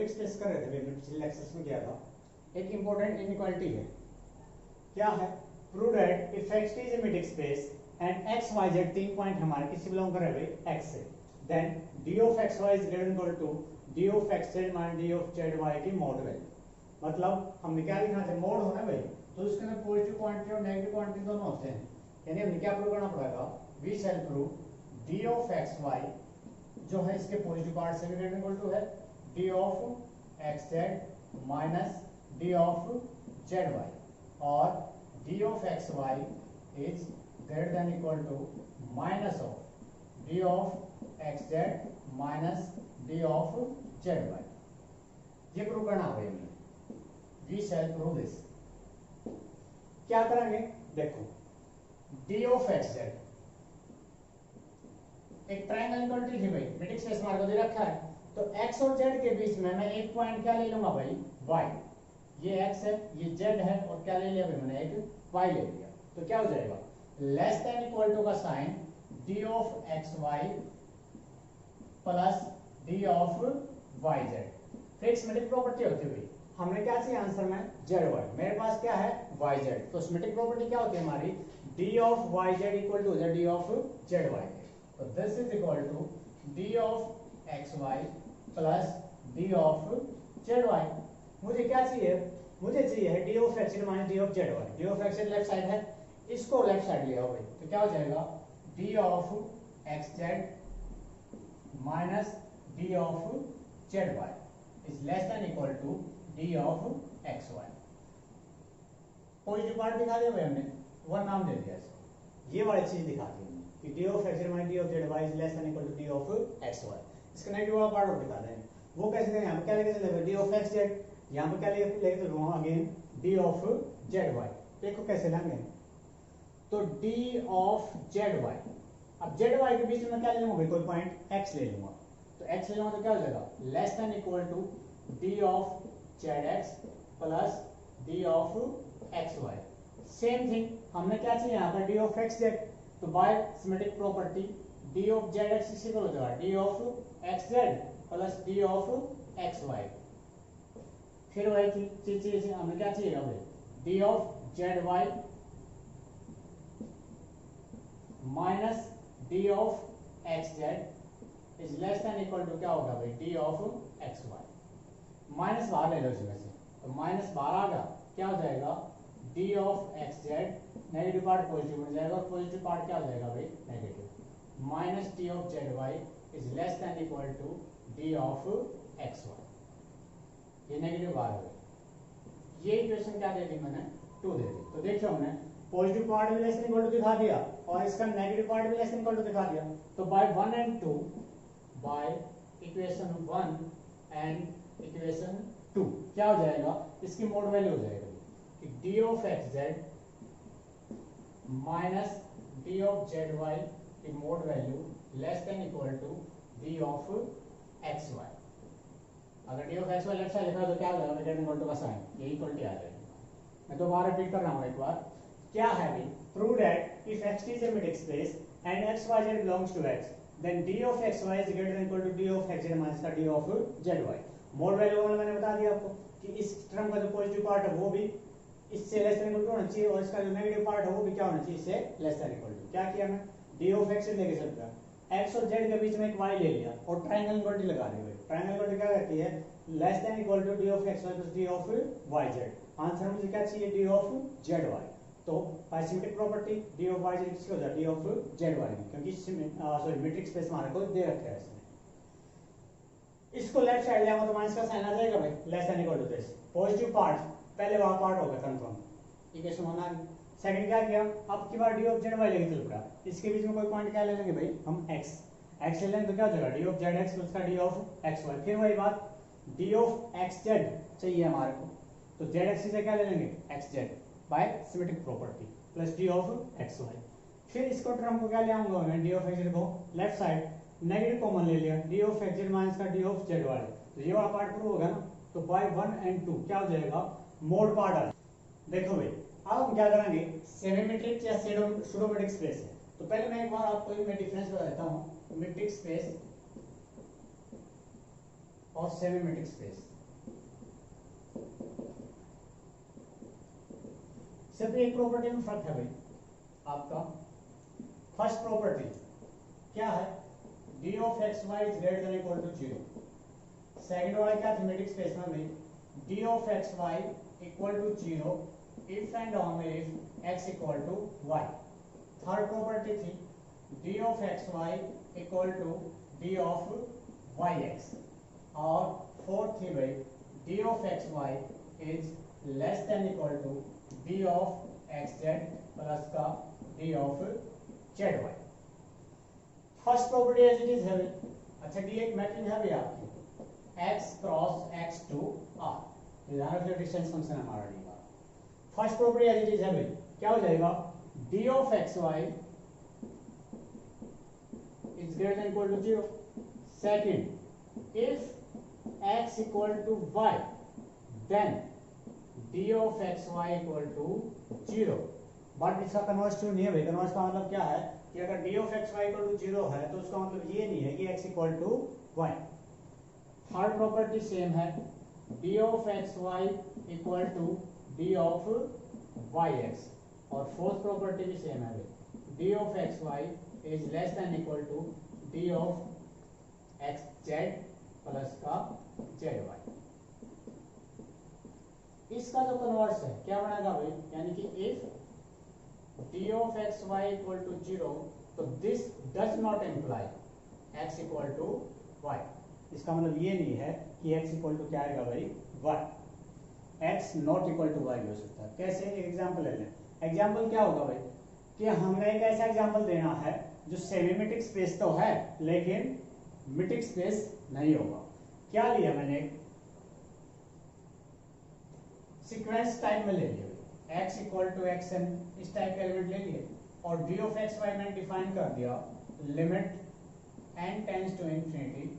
Matrix test कर रहे थे, हमने पिछले लेक्चर्स में किया था। एक इंपॉर्टेंट इनइक्वालिटी है, क्या है? Prove that if x is a matrix space and x y z तीन पॉइंट हमारे किससे बिलोंग कर रहे हैं भाई? x से, then d of x y is greater than equal to d of x z minus d of z y की mod value. मतलब हमने क्या लिखना है? मोड होना भाई, तो उसके अंदर पॉजिटिव क्वांटिटी और नेगेटिव क्वांटिटी दोनों होते हैं। यानी हमने क्या प्रूव करना पड़ेगा? We shall prove d of x y जो है इसके पॉजिटिव पार्ट से ग्रेटर इक्वल टू है d of x z minus d of z y, और d of x y is greater than equal to minus of d of x z minus d of z y। ये prove करना है हमें। We shall prove this. क्या करेंगे? देखो, d of x z एक triangle equality थी भाई, मैट्रिक्स स्पेस मार्क दे रखा है, तो x और z के बीच में मैं एक पॉइंट क्या ले लूंगा भाई? y। ये x है, ये z है, और क्या ले लिया भाई मैंने? एक y ले लिया। तो क्या हो जाएगा? लेस देन इक्वल टू का sign d of x y plus d of y z। फिर सिमेट्रिक प्रॉपर्टी होती है भाई, हमने क्या चाहिए आंसर में? z y, मेरे पास क्या है? y z। तो सिमेट्रिक प्रॉपर्टी क्या होती है हमारी? d of y z equal to d of z y। तो this is equal to d of x y plus d of z y। मुझे क्या चाहिए? मुझे चाहिए d of x z minus d of z y। d of x z left side है, इसको left side ले आओ भाई, तो क्या हो जाएगा? d of x z minus d of z y is less than equal to d of x y। Positive part दिखा दिया भाई हमने, वन नाम दे दिया इसको, ये वाली चीज दिखा दी हमने कि d of x z minus d of z y is less than equal to d of x y। इसका नेगेटिव वाला पार्ट और दिखा दें, वो कैसे करें? यहाँ पे क्या लेके चले? d of x z, यहाँ पे क्या लेके चलूंगा again? d of z y। देखो कैसे लेंगे, तो d of z y, अब z y के बीच में क्या ले लूंगा? कोई पॉइंट x ले लूंगा, तो x ले लूंगा तो क्या हो जाएगा? Less than equal to d of zx plus d of xy। Same thing हमने क्या चाहिए यहाँ पर? d of xz, तो by symmetric property d of zx equal हो जाएगा d of xz plus d of xy। फिर वही चीज हमें क्या चाहिए भाई? d of zy minus d of xz is less than equal to क्या होगा भाई? d of xy। माइनस बाहर ले लो इसमें से, तो माइनस बाहर आ गया, क्या हो जाएगा? d of xz, negative part positive बन जाएगा और पॉजिटिव पार्ट क्या हो जाएगा भाई? Negative, minus d of zy is less than equal to d of xy। ये नेगेटिव बाहर हो गया। ये इक्वेशन क्या दे दी मैंने? 2 दे दी। तो देखिए हमने पॉजिटिव पार्ट भी लेस देन इक्वल टू दिखा दिया और इसका नेगेटिव पार्ट भी लेस देन इक्वल टू दिखा दिया। तो by 1 and 2, by equation 1 and equation 2 क्या हो जाएगा? इसकी मोड वैल्यू हो जाएगा कि d of xz minus d of zy की mod value less than equal to d of xy। अगर d of xy left side लिखा तो क्या हो जाएगा? ग्रेटर देन इक्वल टू का साइन, ये इक्वलिटी आ जाएगी। मैं दोबारा रिपीट कर रहा हूं एक बार, क्या है भाई? Prove that if x is a matrix space and x y z belongs to x, then d of x y is greater than equal to d of x z minus d of z y। Mode value वाला मैंने बता दिया आपको कि इस term का जो positive part है वो भी इससे लेस देन इक्वल टू होना चाहिए और इसका जो नेगेटिव पार्ट है वो भी क्या होना चाहिए? इससे लेस देन इक्वल टू। क्या किया मैं? d of x लेके चल गया, x और z के बीच में एक y ले लिया और ट्रायंगल इक्वालिटी लगा दी भाई। ट्रायंगल इक्वालिटी क्या कहती है? Less than equal to d of x y plus d of y z। Answer मुझे क्या चाहिए? d of z y। तो by symmetric property d of y z किसको हो जाए? d of z y में, क्योंकि सॉरी मैट्रिक्स स्पेस हमारे को दे रखा है इसमें। इसको लेफ्ट साइड ले आऊंगा तो माइनस का साइन आ जाएगा भाई, less than equal to this. Positive part पहले वाला पार्ट होगा कंफर्म, इक्वेशन होना। सेकंड क्या किया? अब की बार d of z y लेके चल पड़ा, इसके बीच में कोई पॉइंट क्या ले लेंगे भाई? हम x ले लेंगे तो क्या हो जाएगा? d of zx प्लस का d of xy। फिर वही बात, d of xz चाहिए हमारे को, तो zx से क्या ले लेंगे? xz by symmetric property plus d of xy। फिर इसको टर्म को क्या ले आऊंगा मैं? d of xz को लेफ्ट साइड नेगेटिव कॉमन ले लिया, d of xz माइनस का d of z y। तो ये वाला पार्ट प्रूव होगा ना, तो बाय 1 एंड 2 क्या हो जाएगा? मोड पार्ट आ। देखो भाई अब हम क्या करेंगे? सेमी मैट्रिक्स या सूडो मैट्रिक्स स्पेस है, तो पहले मैं एक बार आपको मैं डिफरेंस बता देता हूं। मैट्रिक्स स्पेस और सेमीमेट्रिक स्पेस। सिर्फ एक प्रॉपर्टी में फर्क है भाई आपका। फर्स्ट प्रॉपर्टी क्या है, d of x y is greater than equal to 0। Second वाला क्या थीमेटिक स्पेस में भाई, d of x y equal to 0 if and only if x equal to y. Third property थी d of x y equal to d of y x. और fourth थी भाई d of x y is less than equal to d of x z plus का d of Z y. First property as it is है। अच्छा d एक matrix है भैया आपकी x cross x to r, ये डिस्टेंस फंक्शन हमारा d का। First property as it is है भाई, क्या हो जाएगा, d of x y is greater than equal to 0। Second, if x equal to y then d of x y equal to 0। But इसका converse true नहीं है भाई। कन्वर्स का मतलब क्या है कि अगर d of x y equal to 0 है तो उसका मतलब ये नहीं है कि x equal to y. Third property same है, d of x y equal to d of y x. और फोर्थ प्रॉपर्टी भी सेम है भाई, d of x y is less than equal to d of x z plus का z y. इसका जो converse है क्या बनेगा भाई, यानी कि if d of x y equal to 0 तो this does not imply x equal to Y. इसका मतलब ये नहीं है कि x इक्वल टू क्या आएगा भाई y, x not equal to y भी हो सकता है। कैसे, एक एग्जांपल ले लें। एग्जांपल क्या होगा भाई कि हमें एक ऐसा एग्जांपल देना है जो सेमीमेट्रिक स्पेस तो है लेकिन मेट्रिक स्पेस नहीं होगा। क्या लिया मैंने, सीक्वेंस टाइप में ले लिया x इक्वल टू xn, इस टाइप का एलिमेंट ले लिए और d ऑफ x y मैंने डिफाइन कर दिया limit n tends to infinity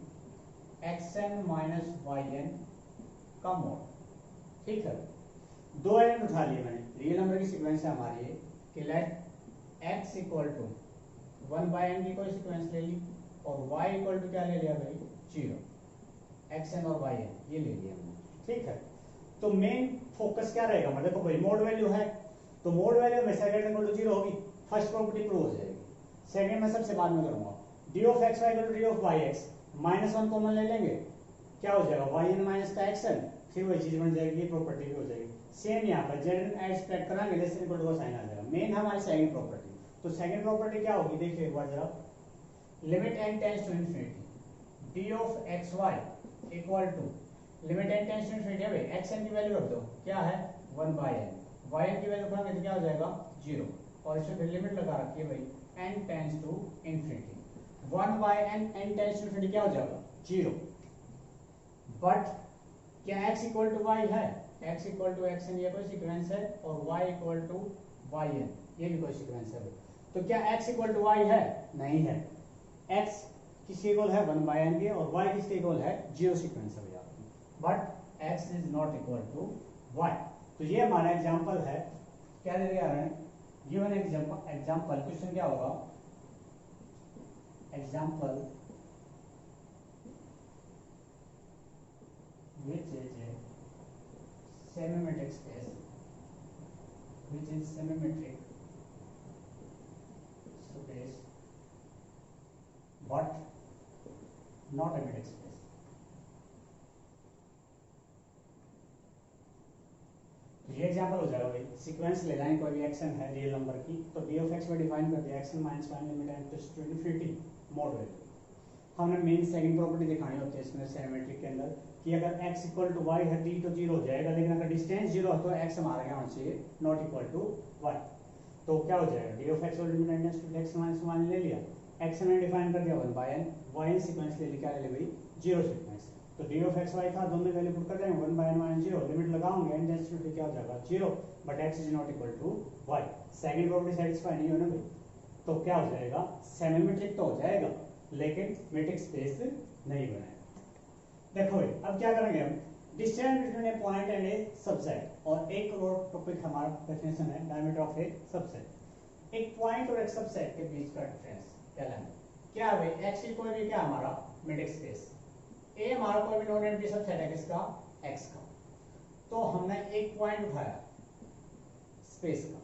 xn minus yn का मोड। ठीक है, दो एलिमेंट उठा लिए मैंने, रियल नंबर की सीक्वेंस है हमारी ये कि late x equal to 1/n की कोई सीक्वेंस ले ली और y इक्वल टू क्या ले लिया भाई 0, xn और yn ये ले लिया हमने। ठीक है, तो मेन फोकस क्या रहेगा, मतलब देखो भाई मोड वैल्यू है तो मोड वैल्यू में सेकंड इक्वल टू 0 होगी, फर्स्ट प्रॉपर्टी प्रूव हो जाएगी। सेकंड में सबसे बाद में करूंगा, d of x y equal to d of y x, -1 common ले लेंगे, क्या हो जाएगा वाई एन माइनस का एक्स एन, फिर वही चीज बन जाएगी, प्रॉपर्टी भी हो जाएगी। सेम यहाँ पर जेड एड स्प्रेड कराएंगे लेस देन इक्वल टू का साइन आ जाएगा। मेन हमारी सेकंड प्रॉपर्टी, तो सेकंड प्रॉपर्टी क्या होगी देखिए एक बार जरा, limit n tends to infinity d of x y equal to limit n tends to infinity है भाई, xn की वैल्यू रख दो, क्या है 1/n, yn की वैल्यू रखेंगे तो क्या हो जाएगा 0 और इसमें फिर लिमिट लगा रखी है भाई n tends to infinity, 1/n n tends to infinity क्या हो जाएगा 0। बट क्या x इक्वल टू y है, x इक्वल टू xn ये कोई सीक्वेंस है और y इक्वल टू yn ये भी कोई सीक्वेंस है भाई। तो क्या x इक्वल टू y है, नहीं है, x किसके इक्वल है 1/n के और y किसके इक्वल है 0 सीक्वेंस है भैया, but x is not equal to y। तो ये हमारा एग्जांपल है, क्या दे दिया है गिवन एग्जांपल, क्वेश्चन क्या होगा, example which is a semi-metric space, which is semi-metric space but not a metric space। तो ये एग्जांपल हो जाएगा भाई, सीक्वेंस ले लाएं कोई भी एक्शन है रियल नंबर की, तो डी ऑफ एक्स में डिफाइन कर दिया action minus one limit and to infinity mod value. हमने मेन सेकंड प्रॉपर्टी दिखानी होती है इसमें सिमेट्रिक के अंदर कि अगर x इक्वल टू वाई है डी तो 0 हो जाएगा, लेकिन अगर डिस्टेंस 0 है तो x हमारा क्या होना चाहिए नॉट इक्वल टू y। तो क्या हो जाएगा d of x limit to x minus 1 ले लिया, x ने डिफाइन कर दिया 1/n, y सीक्वेंस ले लिया, क्या ले भाई 0 सीक्वेंस। तो डी ऑफ एक्स वाई था, दोनों वैल्यू पुट कर देंगे 1/n माइनस 0, लिमिट लगाओगे n टेंड्स टू क्या हो जाएगा 0, but x is not equal to y। Second property satisfy नहीं होना भाई, तो क्या हो जाएगा सेमीमेट्रिक तो हो जाएगा लेकिन मेट्रिक स्पेस नहीं बनेगा। देखो भाई अब क्या करेंगे हम, distance between A point and A subset, और एक और टॉपिक हमारा डेफिनेशन है डायमीटर ऑफ ए सबसेट। एक पॉइंट और एक सबसेट के बीच का डिफरेंस क्या लेना, क्या है भाई x की कोई भी क्या हमारा मेट्रिक स्पेस, ए हमारा कोई भी नॉन एम्प्टी सबसेट है किसका, एक्स का। तो हमने एक पॉइंट उठाया स्पेस का,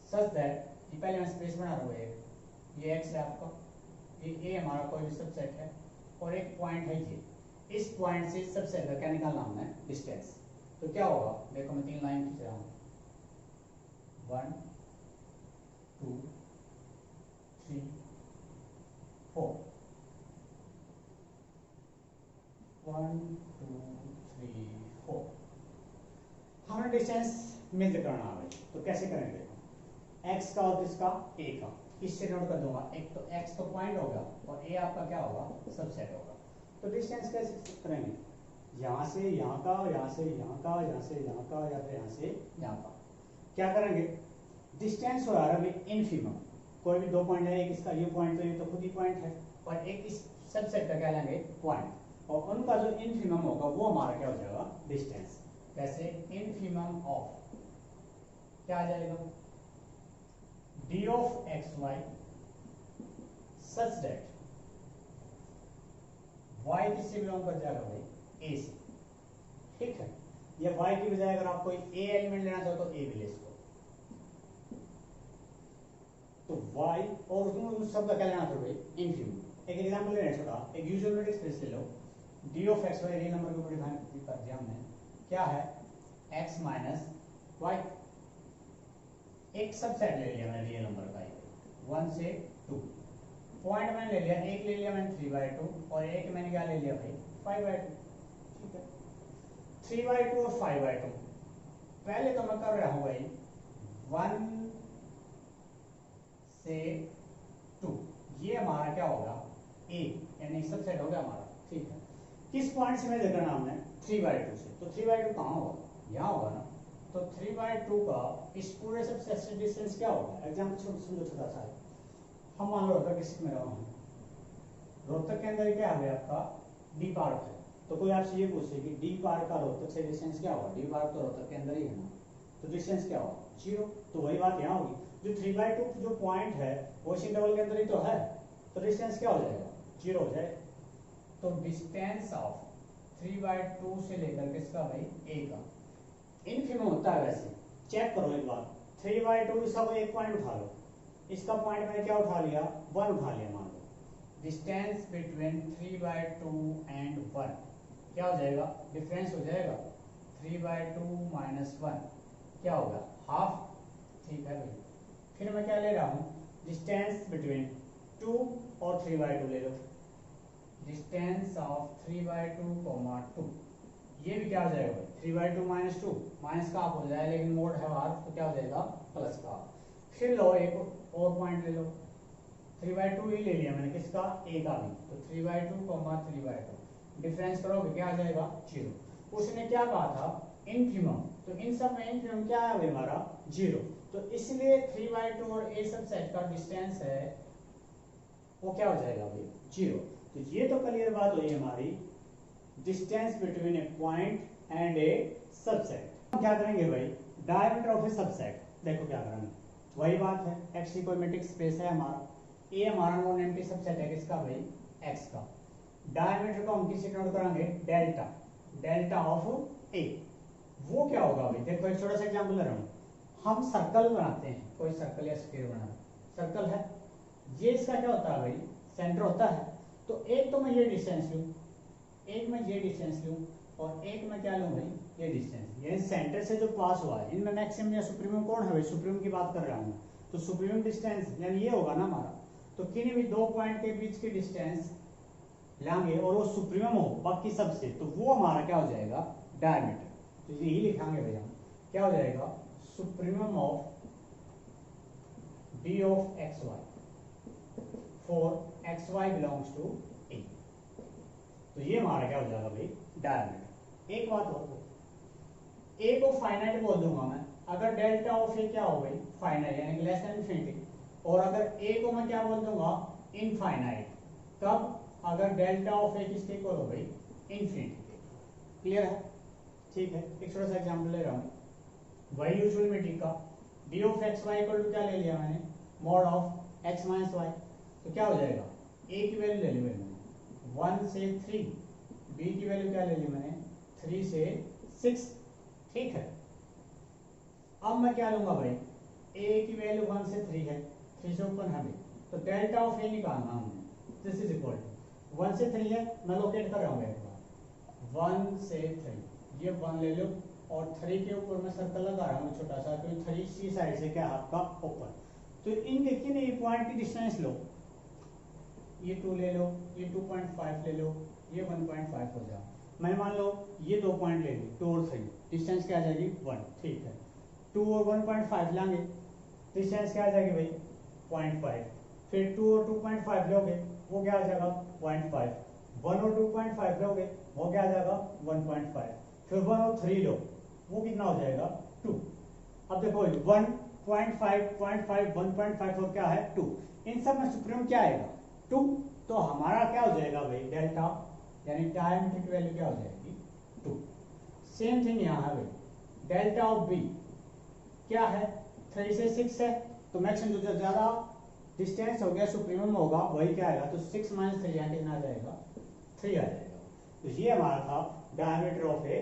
सच दैट ये पहले मैं स्पेस बना रहा हूँ, ये एक्स है आपका, ये ए हमारा कोई भी सबसेट है और एक पॉइंट है ये, इस पॉइंट से सबसेट का क्या निकालना हमने, डिस्टेंस। तो क्या होगा, देखो मैं 3 लाइन खींच रहा हूँ, 1 2 3 4, 1 2 3 4। हमें डिस्टेंस मेजर करना है, तो कैसे करेंगे, एक्स का और किसका, ए का, इससे नोट कर दूंगा, एक तो एक्स तो पॉइंट होगा और ए आपका क्या होगा, सबसेट होगा। तो डिस्टेंस कैसे करेंगे, यहाँ से यहाँ का, यहाँ से यहाँ का, यहाँ से यहाँ का, या फिर यहाँ से यहाँ का। क्या करेंगे, डिस्टेंस हो रहा है अभी इनफिमम, कोई भी 2 पॉइंट है, एक इसका ये पॉइंट, तो ये तो खुद ही पॉइंट है, और एक इस सबसेट का क्या लेंगे, पॉइंट, और उनका जो इनफिमम होगा वो हमारा क्या हो जाएगा, डिस्टेंस। कैसे, इनफिमम ऑफ क्या आ जाएगा, d of x y such that y किससे बिलोंग कर जाएगा भाई, ए से, ठीक है। या वाई की बजाय अगर आप कोई ए एलिमेंट लेना चाहो तो ए भी ले इसको, तो वाई और उस सब का क्या लेना था भाई, इनफिमम। एक एग्जांपल ले रहे हैं छोटा, एक यूजुअल मेट्रिक्स स्पेस ले लो, d of x y real number के ऊपर डिफाइन कर दिया हमने, क्या है, एक्स माइनस वाई, एक सबसेट ले लिया मैंने रियल नंबर का, 1 से 2, पॉइंट मैंने ले लिया, एक ले लिया मैंने 3/2 और एक मैंने क्या ले लिया भाई 5/2, ठीक है। 3/2 और 5/2 पहले तो मैं कर रहा हूं भाई 1 से 2, ये हमारा क्या होगा, ए यानी सबसेट हो गया हमारा, ठीक है। किस पॉइंट से मेजर करना हमने, 3/2 से, तो 3/2 कहाँ होगा, यहाँ होगा ना, तो 3/2 का इस पूरे सबसेट से डिस्टेंस क्या होगा। एग्जांपल छोटा सा है, हम मान लो रोहतक डिस्ट्रिक्ट में रहा हूँ, रोहतक के अंदर क्या है आपका, डी पार्क है, तो कोई आपसे ये पूछे कि डी पार्क का रोहतक से डिस्टेंस क्या होगा, डी पार्क तो रोहतक के अंदर ही है ना, तो डिस्टेंस क्या होगा, 0। तो वही बात यहाँ होगी, जो 3/2 जो पॉइंट है वो इस इंटरवल के अंदर ही तो है, तो डिस्टेंस क्या हो जाएगा, 0 हो जाएगा। तो डिस्टेंस ऑफ 3/2 से लेकर किसका भाई, ए का, इनफिमम होता है। वैसे चेक करो एक बार, 3/2 इसका कोई एक पॉइंट उठा लो, इसका पॉइंट मैंने क्या उठा लिया, 1 उठा लिया, मान लो डिस्टेंस बिटवीन 3/2 एंड 1 क्या हो जाएगा, डिफरेंस हो जाएगा 3/2 माइनस 1 क्या होगा, हाफ, ठीक है भाई। फिर मैं क्या ले रहा हूँ, डिस्टेंस बिटवीन 2 और 3/2 ले लो, डिस्टेंस ऑफ 3/2 2, ये भी क्या हो जाएगा 3/2 माइनस 2, माइनस का हाफ हो जाएगा, लेकिन मोड है बाहर तो क्या हो जाएगा, प्लस का। फिर लो एक और पॉइंट ले लो, 3/2 ही ले लिया मैंने, किसका, ए का भी, तो 3/2 3/2 डिफरेंस करोगे क्या आ जाएगा, 0। उसने क्या कहा था, इनफिमम, तो इन सब में इनफिमम क्या है हमारा, 0। तो इसलिए 3/2 और ए सबसेट का डिस्टेंस है वो क्या हो जाएगा भाई, 0। तो ये तो क्लियर बात हुई हमारी, distance between A point and A subset. क्या करेंगे भाई, डायमीटर ऑफ ए सबसेट, देखो क्या करेंगे, वही बात है, एक्स की कोई मैट्रिक्स स्पेस है हमारा, ए हमारा नॉन एम्प्टी सबसेट है किसका भाई, एक्स का। डायमीटर को हम किससे नोट करेंगे, डेल्टा, डेल्टा ऑफ ए, वो क्या होगा भाई, देखो एक छोटा सा एग्जांपल ले रहा हूँ, हम सर्कल बनाते हैं, कोई सर्कल या स्फीयर बनाना, सर्कल है, ये इसका क्या होता है भाई, सेंटर होता है। तो एक तो मैं ये डिस्टेंस लूँ, एक मैं ये डिस्टेंस लूँ, और एक मैं क्या लूँ भाई, ये डिस्टेंस, ये सेंटर से जो पास हुआ है, इनमें मैक्सिमम या सुप्रीमम कौन है भाई, सुप्रीमम की बात कर रहा हूँ, तो सुप्रीमम डिस्टेंस यानी ये होगा ना हमारा। तो किन्हीं भी 2 पॉइंट के बीच की डिस्टेंस लेंगे और वो सुप्रीमम हो बाकी सबसे, तो वो हमारा क्या हो जाएगा, डायमीटर। तो यही लिखांगे भैया, क्या हो जाएगा, supremum of d of x y for x y belongs to A, तो ये हमारा क्या हो जाएगा भाई, डायमीटर। एक बात और, ए को फाइनाइट बोल दूंगा मैं, अगर डेल्टा ऑफ ए क्या हो गई, फाइनाइट यानी लेस देन इंफिनिटी, और अगर ए को मैं क्या बोल दूंगा, इनफाइनाइट, कब, अगर डेल्टा ऑफ ए किसके इक्वल हो गई, इनफिनिटी। क्लियर है, ठीक है। एक छोटा सा एग्जांपल ले रहा हूँ, वही यूजुअल मेट्रिक का, d of x y equal to क्या ले लिया मैंने, mod of x minus y, तो क्या हो जाएगा, ए की वैल्यू ले ली मैंने 1 से 3, बी की वैल्यू क्या ले ली मैंने 3 से 6, ठीक है। अब मैं क्या लूंगा भाई, ए की वैल्यू 1 से 3 है, 3 से ऊपर हमें, तो डेल्टा ऑफ ए निकालना हमने। दिस इज इक्वल टू 1 से 3 है, मैं लोकेट कर रहा हूँ एक बार, 1 से 3, ये 1 ले लो और 3 के ऊपर मैं सर्कल लगा रहा हूँ छोटा सा, क्योंकि 3 सी साइड से क्या आपका ऊपर। तो इन देखिए ना, ये पॉइंट की डिस्टेंस लो, ये 2 ले लो, ये 2.5 ले लो, ये 1.5 हो जाए। मैं मान लो ये 2 पॉइंट ले ली, 2 और 3, डिस्टेंस क्या आ जाएगी 1, ठीक है। 2 और 1.5 लाएंगे, डिस्टेंस क्या आ जाएगी भाई 0.5, फिर 2 और 2.5 लोगे, वो क्या आ जाएगा 0.5, 1 और 2.5 लोगे, वो क्या आ जाएगा 1.5, फिर 1 और 3 लो, वो कितना हो जाएगा 2। अब देखो 1.5, 0.5, 1.5 और क्या है 2, इन सब में सुप्रीम क्या आएगा 2, तो हमारा क्या हो जाएगा भाई डेल्टा, यानी डायमीटर की वैल्यू क्या हो जाएगी 2। सेम थिंग यहाँ है भाई, डेल्टा ऑफ बी क्या है 3 से 6 है, तो मैक्सिमम जो ज्यादा डिस्टेंस हो गया सुप्रीमम होगा वही क्या आएगा, तो 6 - 3 यहाँ कितना आ जाएगा 3 आ जाएगा। तो ये हमारा था डायमीटर ऑफ ए